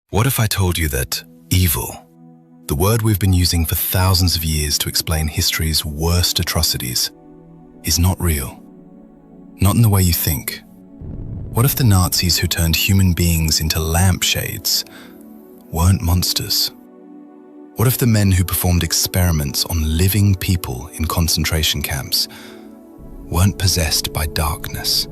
What if I told you that evil, the word we've been using for thousands of years to explain history's worst atrocities, is not real? Not in the way you think. What if the Nazis who turned human beings into lampshades weren't monsters? What if the men who performed experiments on living people in concentration camps weren't possessed by darkness?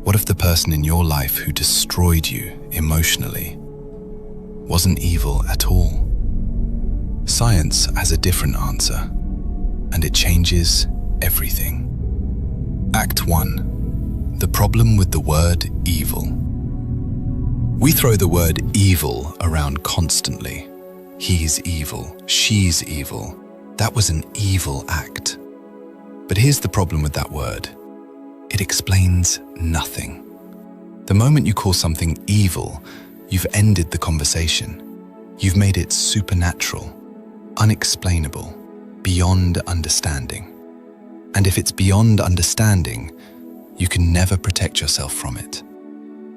What if the person in your life who destroyed you emotionally wasn't evil at all? Science has a different answer, and it changes everything. Act 1. The problem with the word evil. We throw the word evil around constantly. He's evil, she's evil. That was an evil act. But here's the problem with that word. It explains nothing. The moment you call something evil, you've ended the conversation. You've made it supernatural, unexplainable, beyond understanding. And if it's beyond understanding, you can never protect yourself from it.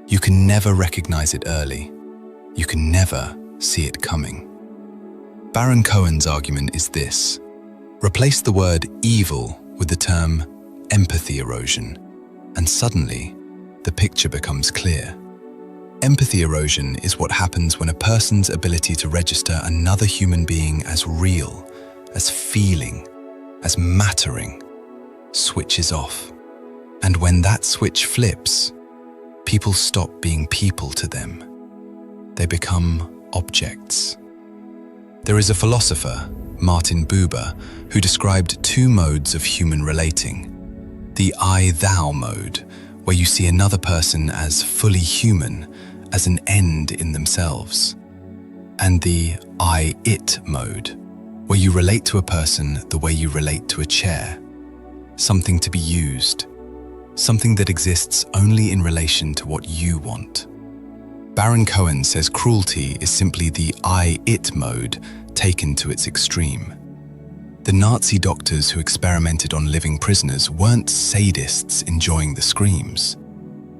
You can never recognize it early. You can never see it coming. Baron-Cohen's argument is this: replace the word evil with the term empathy erosion, and suddenly the picture becomes clear. Empathy erosion is what happens when a person's ability to register another human being as real, as feeling, as mattering, switches off. And when that switch flips, people stop being people to them. They become objects. There is a philosopher, Martin Buber, who described two modes of human relating. The I-thou mode, where you see another person as fully human, as an end in themselves. And the I-it mode, where you relate to a person the way you relate to a chair. Something to be used. Something that exists only in relation to what you want. Baron-Cohen says cruelty is simply the I-it mode taken to its extreme. The Nazi doctors who experimented on living prisoners weren't sadists enjoying the screams.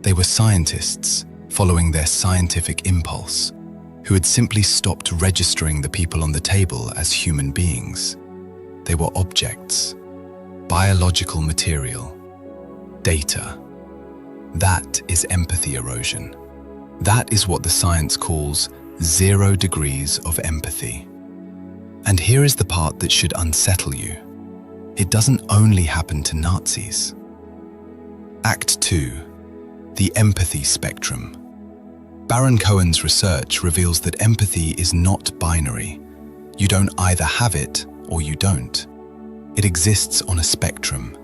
They were scientists following their scientific impulse, who had simply stopped registering the people on the table as human beings. They were objects, biological material, data. That is empathy erosion. That is what the science calls 0 degrees of empathy. And here is the part that should unsettle you. It doesn't only happen to Nazis. Act 2. The empathy spectrum. Baron-Cohen's research reveals that empathy is not binary. You don't either have it or you don't. It exists on a spectrum,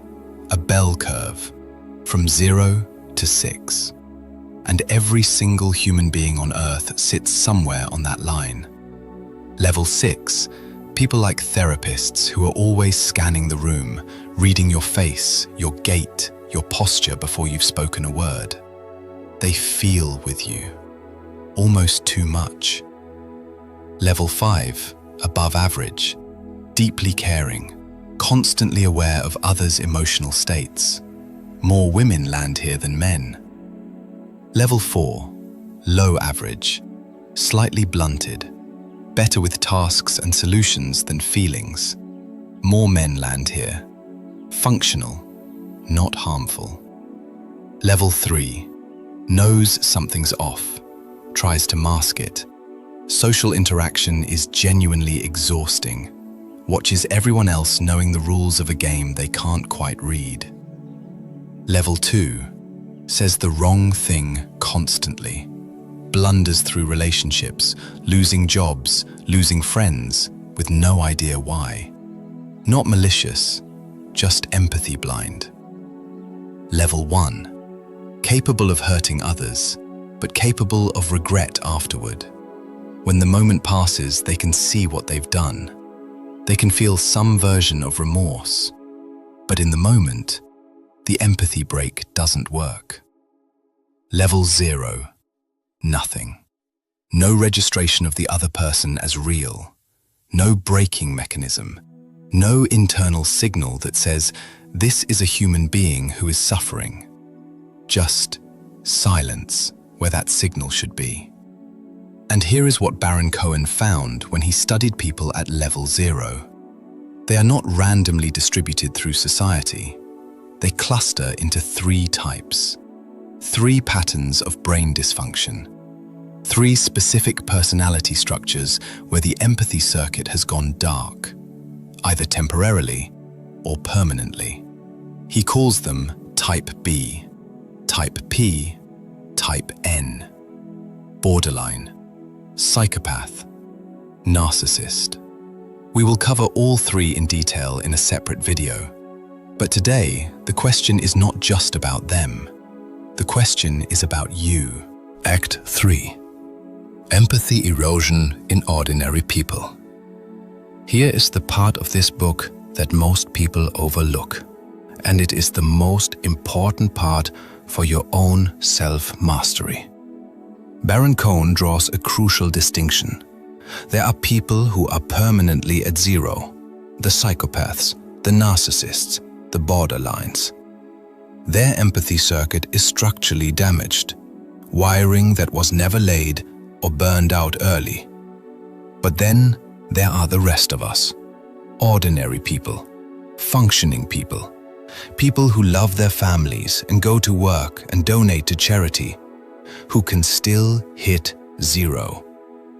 a bell curve, from 0 to 6. And every single human being on Earth sits somewhere on that line. Level 6, people like therapists who are always scanning the room, reading your face, your gait, your posture before you've spoken a word. They feel with you, almost too much. Level 5, above average, deeply caring, constantly aware of others' emotional states. More women land here than men. Level 4, low average, slightly blunted, better with tasks and solutions than feelings. More men land here. Functional, not harmful. Level 3, knows something's off, tries to mask it. Social interaction is genuinely exhausting. Watches everyone else knowing the rules of a game they can't quite read. Level 2, says the wrong thing constantly. Blunders through relationships, losing jobs, losing friends, with no idea why. Not malicious, just empathy blind. Level 1, capable of hurting others, but capable of regret afterward. When the moment passes, they can see what they've done. They can feel some version of remorse. But in the moment, the empathy brake doesn't work. Level 0, nothing. No registration of the other person as real. No braking mechanism. No internal signal that says, this is a human being who is suffering. Just silence where that signal should be. And here is what Baron-Cohen found when he studied people at level 0. They are not randomly distributed through society. They cluster into 3 types. 3 patterns of brain dysfunction. 3 specific personality structures where the empathy circuit has gone dark, either temporarily or permanently. He calls them Type B, Type P, Type N, borderline, psychopath, narcissist. We will cover all 3 in detail in a separate video. But today, the question is not just about them. The question is about you. Act 3. Empathy erosion in ordinary people. Here is the part of this book that most people overlook, and it is the most important part for your own self-mastery. Baron-Cohen draws a crucial distinction. There are people who are permanently at 0, the psychopaths, the narcissists, the borderlines. Their empathy circuit is structurally damaged, wiring that was never laid or burned out early. But then there are the rest of us, ordinary people, functioning people, people who love their families and go to work and donate to charity, who can still hit 0,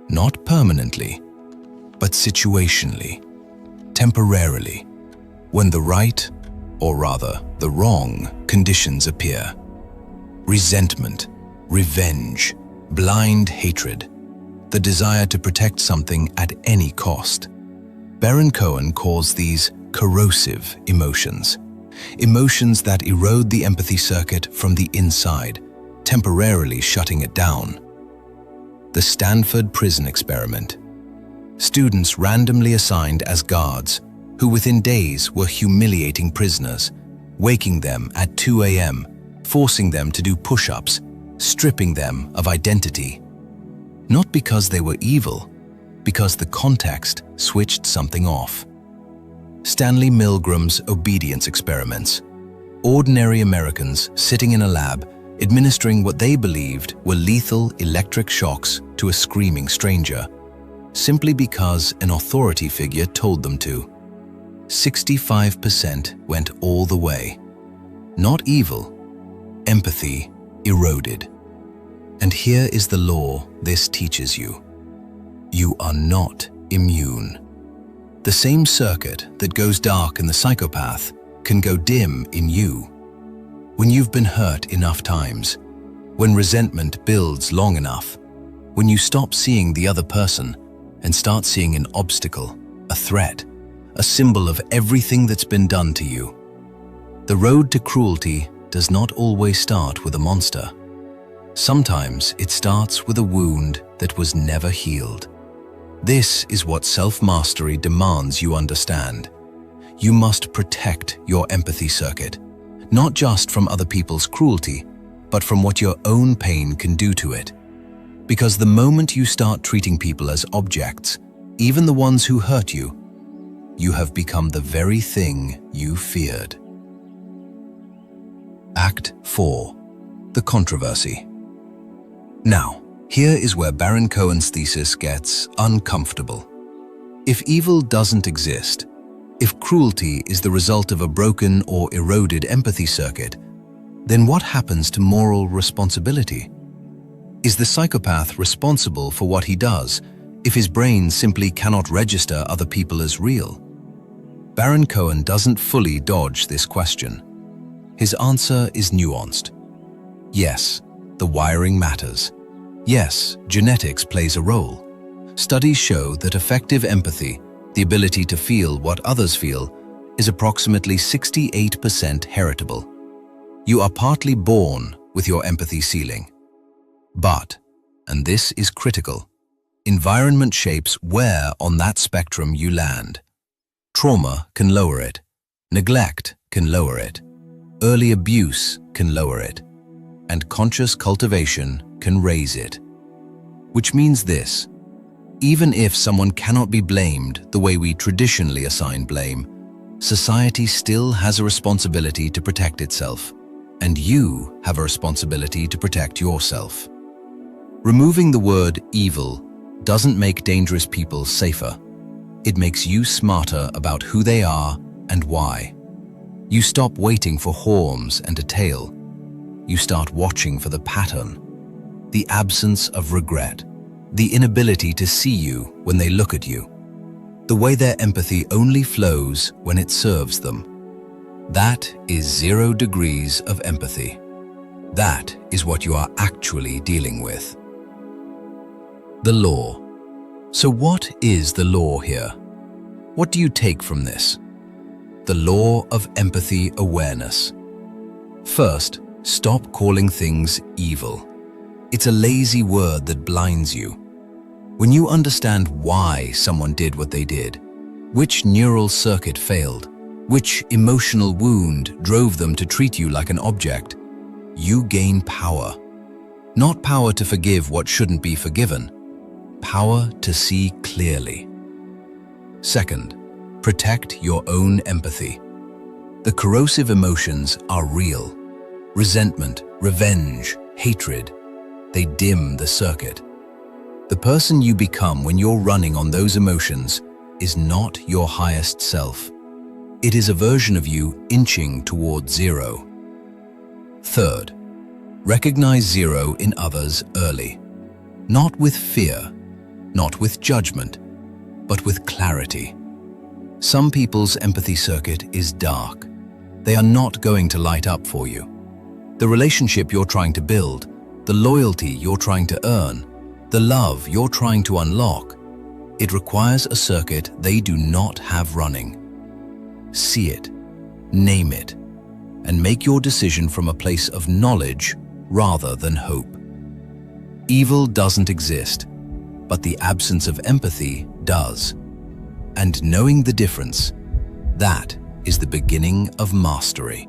not permanently, but situationally, temporarily, when the right, or rather the wrong, conditions appear. Resentment, revenge, blind hatred, the desire to protect something at any cost. Baron-Cohen calls these corrosive emotions, emotions that erode the empathy circuit from the inside, temporarily shutting it down. The Stanford prison experiment. Students randomly assigned as guards, who within days were humiliating prisoners, waking them at 2 a.m., forcing them to do push-ups, stripping them of identity. Not because they were evil, because the context switched something off. Stanley Milgram's obedience experiments. Ordinary Americans sitting in a lab, administering what they believed were lethal electric shocks to a screaming stranger, simply because an authority figure told them to. 65% went all the way. Not evil, empathy eroded. And here is the law this teaches you. You are not immune. The same circuit that goes dark in the psychopath can go dim in you. When you've been hurt enough times, when resentment builds long enough, when you stop seeing the other person and start seeing an obstacle, a threat, a symbol of everything that's been done to you. The road to cruelty does not always start with a monster. Sometimes it starts with a wound that was never healed. This is what self-mastery demands you understand. You must protect your empathy circuit, not just from other people's cruelty, but from what your own pain can do to it. Because the moment you start treating people as objects, even the ones who hurt you, you have become the very thing you feared. Act 4. The controversy. Now, here is where Baron-Cohen's thesis gets uncomfortable. If evil doesn't exist, if cruelty is the result of a broken or eroded empathy circuit, then what happens to moral responsibility? Is the psychopath responsible for what he does if his brain simply cannot register other people as real? Baron-Cohen doesn't fully dodge this question. His answer is nuanced. Yes, the wiring matters. Yes, genetics plays a role. Studies show that effective empathy, the ability to feel what others feel, is approximately 68% heritable. You are partly born with your empathy ceiling. But, and this is critical, environment shapes where on that spectrum you land. Trauma can lower it. Neglect can lower it. Early abuse can lower it. And conscious cultivation can raise it. Which means this: even if someone cannot be blamed the way we traditionally assign blame, society still has a responsibility to protect itself, and you have a responsibility to protect yourself. Removing the word evil doesn't make dangerous people safer. It makes you smarter about who they are and why. You stop waiting for horns and a tail. You start watching for the pattern, the absence of regret, the inability to see you when they look at you, the way their empathy only flows when it serves them. That is 0 degrees of empathy. That is what you are actually dealing with. The law. So what is the law here? What do you take from this? The law of empathy awareness. First, stop calling things evil. It's a lazy word that blinds you. When you understand why someone did what they did, which neural circuit failed, which emotional wound drove them to treat you like an object, you gain power. Not power to forgive what shouldn't be forgiven, power to see clearly. Second, protect your own empathy. The corrosive emotions are real. Resentment, revenge, hatred, they dim the circuit. The person you become when you're running on those emotions is not your highest self. It is a version of you inching toward 0. Third, recognize 0 in others early. Not with fear, not with judgment, but with clarity. Some people's empathy circuit is dark. They are not going to light up for you. The relationship you're trying to build, the loyalty you're trying to earn, the love you're trying to unlock, it requires a circuit they do not have running. See it, name it, and make your decision from a place of knowledge rather than hope. Evil doesn't exist, but the absence of empathy does. And knowing the difference, that is the beginning of mastery.